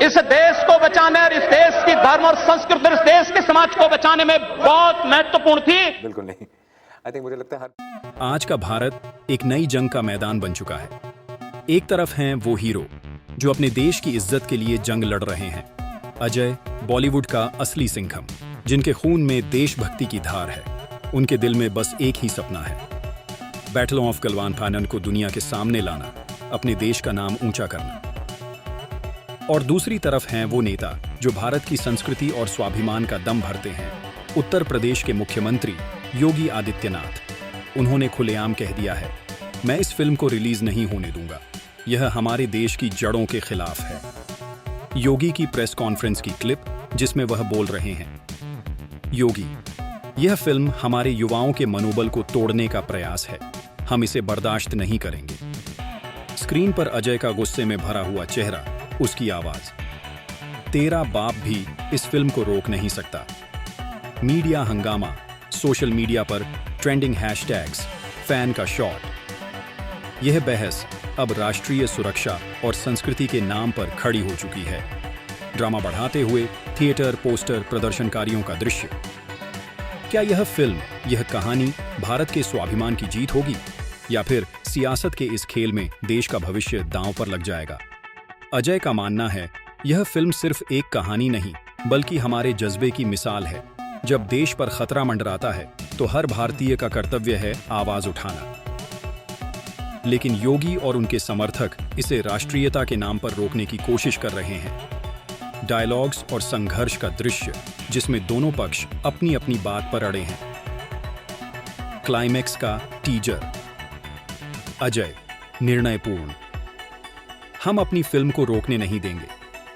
इस देश को बचाने और इस देश की धर्म और संस्कृति, इस देश के समाज को बचाने में बहुत महत्वपूर्ण थी। बिल्कुल नहीं। आई थिंक मुझे लगता है आज का भारत एक नई जंग का मैदान बन चुका है। एक तरफ हैं वो हीरो जो अपने देश की इज्जत के लिए जंग लड़ रहे हैं, अजय, बॉलीवुड का असली सिंघम, जिनके खून में देशभक्ति की धार है। उनके दिल में बस एक ही सपना है, बैटल ऑफ गलवान फानन को दुनिया के सामने लाना, अपने देश का नाम ऊंचा करना। और दूसरी तरफ हैं वो नेता जो भारत की संस्कृति और स्वाभिमान का दम भरते हैं, उत्तर प्रदेश के मुख्यमंत्री योगी आदित्यनाथ। उन्होंने खुलेआम कह दिया है, मैं इस फिल्म को रिलीज नहीं होने दूंगा, यह हमारे देश की जड़ों के खिलाफ है। योगी की प्रेस कॉन्फ्रेंस की क्लिप जिसमें वह बोल रहे हैं, योगी, यह फिल्म हमारे युवाओं के मनोबल को तोड़ने का प्रयास है, हम इसे बर्दाश्त नहीं करेंगे। स्क्रीन पर अजय का गुस्से में भरा हुआ चेहरा, उसकी आवाज, तेरा बाप भी इस फिल्म को रोक नहीं सकता। मीडिया हंगामा, सोशल मीडिया पर ट्रेंडिंग हैशटैग्स, फैन का शॉट। यह बहस अब राष्ट्रीय सुरक्षा और संस्कृति के नाम पर खड़ी हो चुकी है। ड्रामा बढ़ाते हुए थिएटर, पोस्टर, प्रदर्शनकारियों का दृश्य। क्या यह फिल्म, यह कहानी भारत के स्वाभिमान की जीत होगी या फिर सियासत के इस खेल में देश का भविष्य दांव पर लग जाएगा? अजय का मानना है, यह फिल्म सिर्फ एक कहानी नहीं बल्कि हमारे जज्बे की मिसाल है। जब देश पर खतरा मंडराता है तो हर भारतीय का कर्तव्य है आवाज उठाना। लेकिन योगी और उनके समर्थक इसे राष्ट्रीयता के नाम पर रोकने की कोशिश कर रहे हैं। डायलॉग्स और संघर्ष का दृश्य जिसमें दोनों पक्ष अपनी अपनी बात पर अड़े हैं। क्लाइमैक्स का टीजर, अजय, निर्णयपूर्ण, हम अपनी फिल्म को रोकने नहीं देंगे,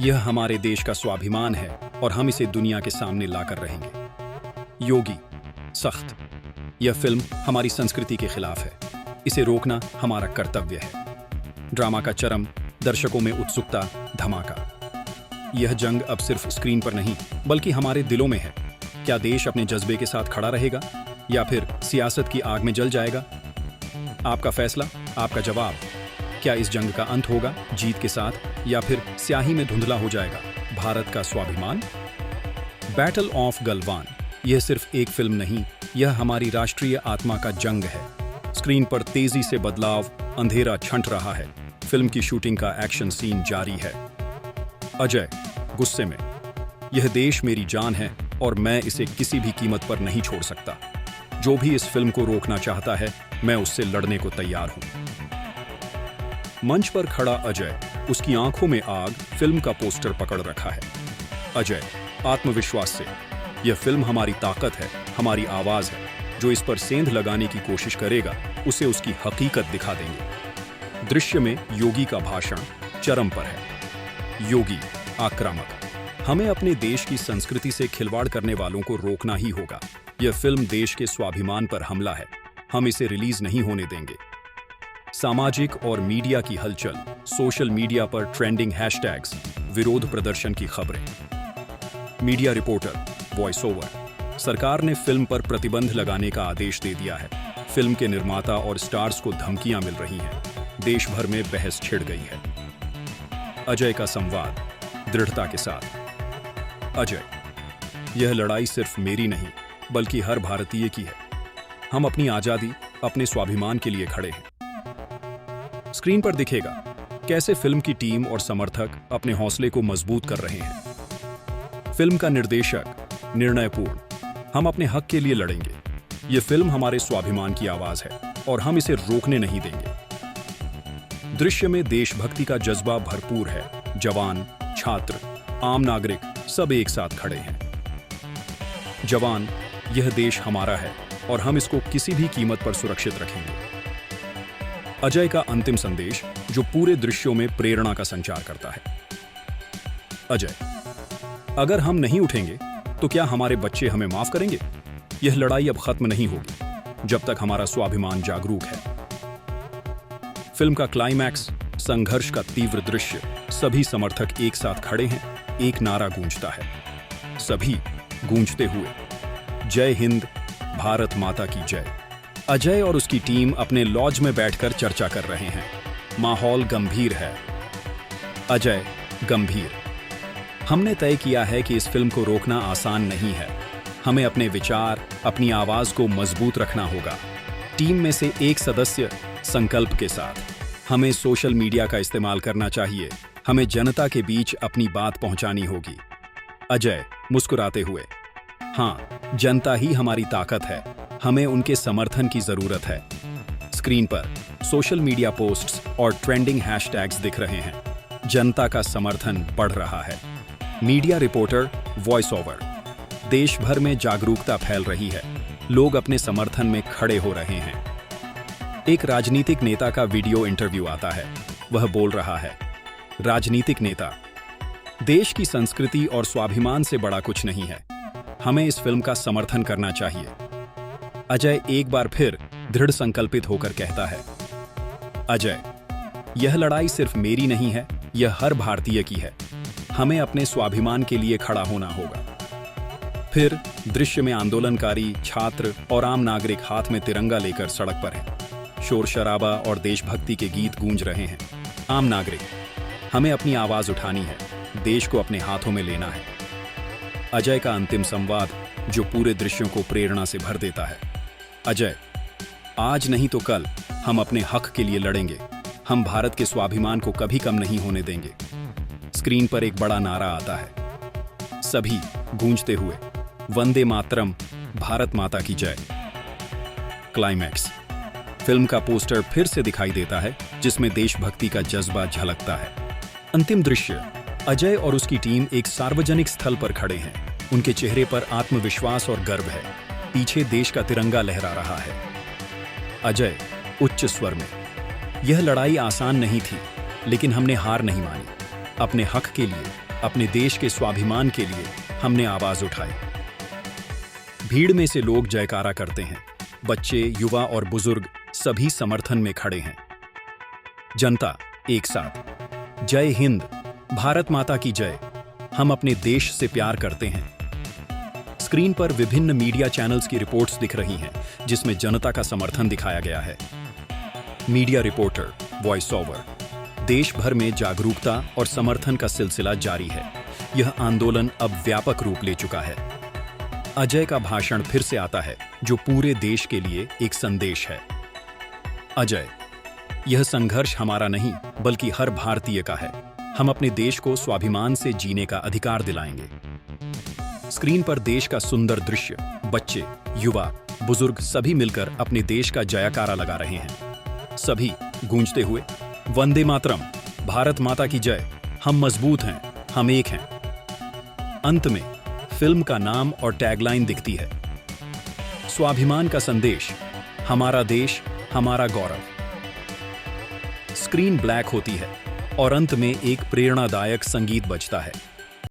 यह हमारे देश का स्वाभिमान है और हम इसे दुनिया के सामने लाकर रहेंगे। योगी, सख्त, यह फिल्म हमारी संस्कृति के खिलाफ है, इसे रोकना हमारा कर्तव्य है। ड्रामा का चरम, दर्शकों में उत्सुकता, धमाका। यह जंग अब सिर्फ स्क्रीन पर नहीं बल्कि हमारे दिलों में है। क्या देश अपने जज्बे के साथ खड़ा रहेगा या फिर सियासत की आग में जल जाएगा? आपका फैसला, आपका जवाब। क्या इस जंग का अंत होगा जीत के साथ या फिर स्याही में धुंधला हो जाएगा भारत का स्वाभिमान? बैटल ऑफ गलवान, यह सिर्फ एक फिल्म नहीं, यह हमारी राष्ट्रीय आत्मा का जंग है। स्क्रीन पर तेजी से बदलाव, अंधेरा छंट रहा है, फिल्म की शूटिंग का एक्शन सीन जारी है। अजय, गुस्से में, यह देश मेरी जान है और मैं इसे किसी भी कीमत पर नहीं छोड़ सकता। जो भी इस फिल्म को रोकना चाहता है, मैं उससे लड़ने को तैयार हूं। मंच पर खड़ा अजय, उसकी आंखों में आग, फिल्म का पोस्टर पकड़ रखा है। अजय, आत्मविश्वास से, यह फिल्म हमारी ताकत है, हमारी आवाज है। जो इस पर सेंध लगाने की कोशिश करेगा, उसे उसकी हकीकत दिखा देंगे। दृश्य में योगी का भाषण चरम पर है। योगी, आक्रामक, हमें अपने देश की संस्कृति से खिलवाड़ करने वालों को रोकना ही होगा। यह फिल्म देश के स्वाभिमान पर हमला है, हम इसे रिलीज नहीं होने देंगे। सामाजिक और मीडिया की हलचल, सोशल मीडिया पर ट्रेंडिंग हैशटैग्स, विरोध प्रदर्शन की खबरें। मीडिया रिपोर्टर, वॉइस ओवर, सरकार ने फिल्म पर प्रतिबंध लगाने का आदेश दे दिया है। फिल्म के निर्माता और स्टार्स को धमकियां मिल रही हैं। देश भर में बहस छिड़ गई है। अजय का संवाद, दृढ़ता के साथ, अजय, यह लड़ाई सिर्फ मेरी नहीं बल्कि हर भारतीय की है। हम अपनी आजादी, अपने स्वाभिमान के लिए खड़े हैं। स्क्रीन पर दिखेगा कैसे फिल्म की टीम और समर्थक अपने हौसले को मजबूत कर रहे हैं। फिल्म का निर्देशक, निर्णयपूर्ण, हम अपने हक के लिए लड़ेंगे। यह फिल्म हमारे स्वाभिमान की आवाज है और हम इसे रोकने नहीं देंगे। दृश्य में देशभक्ति का जज्बा भरपूर है। जवान, छात्र, आम नागरिक सब एक साथ खड़े हैं। जवान, यह देश हमारा है और हम इसको किसी भी कीमत पर सुरक्षित रखेंगे। अजय का अंतिम संदेश जो पूरे दृश्यों में प्रेरणा का संचार करता है। अजय, अगर हम नहीं उठेंगे तो क्या हमारे बच्चे हमें माफ करेंगे? यह लड़ाई अब खत्म नहीं होगी जब तक हमारा स्वाभिमान जागरूक है। फिल्म का क्लाइमैक्स, संघर्ष का तीव्र दृश्य, सभी समर्थक एक साथ खड़े हैं। एक नारा गूंजता है, सभी गूंजते हुए, जय हिंद, भारत माता की जय। अजय और उसकी टीम अपने लॉज में बैठकर चर्चा कर रहे हैं। माहौल गंभीर है। अजय, गंभीर, हमने तय किया है कि इस फिल्म को रोकना आसान नहीं है। हमें अपने विचार, अपनी आवाज को मजबूत रखना होगा। टीम में से एक सदस्य संकल्प के साथ हमें सोशल मीडिया का इस्तेमाल करना चाहिए। हमें जनता के बीच अपनी बात पहुंचानी होगी। अजय मुस्कुराते हुए, हाँ, जनता ही हमारी ताकत है। हमें उनके समर्थन की जरूरत है। स्क्रीन पर सोशल मीडिया पोस्ट्स और ट्रेंडिंग हैशटैग्स दिख रहे हैं। जनता का समर्थन बढ़ रहा है। Media reporter, voice over. देश भर में जागरूकता फैल रही है। लोग अपने समर्थन में खड़े हो रहे हैं। एक राजनीतिक नेता का वीडियो इंटरव्यू आता है। वह बोल रहा है, राजनीतिक नेता, देश की संस्कृति और स्वाभिमान से बड़ा कुछ नहीं है। हमें इस फिल्म का समर्थन करना चाहिए। अजय एक बार फिर दृढ़ संकल्पित होकर कहता है, अजय, यह लड़ाई सिर्फ मेरी नहीं है, यह हर भारतीय की है। हमें अपने स्वाभिमान के लिए खड़ा होना होगा। फिर दृश्य में आंदोलनकारी, छात्र और आम नागरिक हाथ में तिरंगा लेकर सड़क पर हैं। शोर शराबा और देशभक्ति के गीत गूंज रहे हैं। आम नागरिक, हमें अपनी आवाज उठानी है, देश को अपने हाथों में लेना है। अजय का अंतिम संवाद जो पूरे दृश्यों को प्रेरणा से भर देता है। अजय, आज नहीं तो कल हम अपने हक के लिए लड़ेंगे। हम भारत के स्वाभिमान को कभी कम नहीं होने देंगे। स्क्रीन पर एक बड़ा नारा आता है। सभी गूंजते हुए, वंदे मातरम, भारत माता की जय। क्लाइमैक्स। फिल्म का पोस्टर फिर से दिखाई देता है, जिसमें देशभक्ति का जज्बा झलकता है। अंतिम दृश्य, अजय और उसकी टीम एक सार्वजनिक स्थल पर खड़े हैं। उनके चेहरे पर आत्मविश्वास और गर्व है। पीछे देश का तिरंगा लहरा रहा है। अजय उच्च स्वर में, यह लड़ाई आसान नहीं थी, लेकिन हमने हार नहीं मानी। अपने हक के लिए, अपने देश के स्वाभिमान के लिए हमने आवाज उठाई। भीड़ में से लोग जयकारा करते हैं। बच्चे, युवा और बुजुर्ग सभी समर्थन में खड़े हैं। जनता एक साथ, जय हिंद, भारत माता की जय। हम अपने देश से प्यार करते हैं। स्क्रीन पर विभिन्न मीडिया चैनल्स की रिपोर्ट्स दिख रही हैं, जिसमें जनता का समर्थन दिखाया गया है। Media reporter, voice over. देश भर में जागरूकता और समर्थन का सिलसिला जारी है। यह आंदोलन अब व्यापक रूप ले चुका है। अजय का भाषण फिर से आता है, जो पूरे देश के लिए एक संदेश है। अजय, यह संघर्ष हमारा नहीं, बल्कि हर भारतीय का है। हम अपने देश को स्वाभिमान से जीने का अधिकार दिलाएंगे। स्क्रीन पर देश का सुंदर दृश्य, बच्चे, युवा, बुजुर्ग सभी मिलकर अपने देश का जयकारा लगा रहे हैं। सभी गूंजते हुए, वंदे मातरम, भारत माता की जय। हम मजबूत हैं, हम एक हैं। अंत में फिल्म का नाम और टैगलाइन दिखती है, स्वाभिमान का संदेश, हमारा देश, हमारा गौरव। स्क्रीन ब्लैक होती है और अंत में एक प्रेरणादायक संगीत बजता है।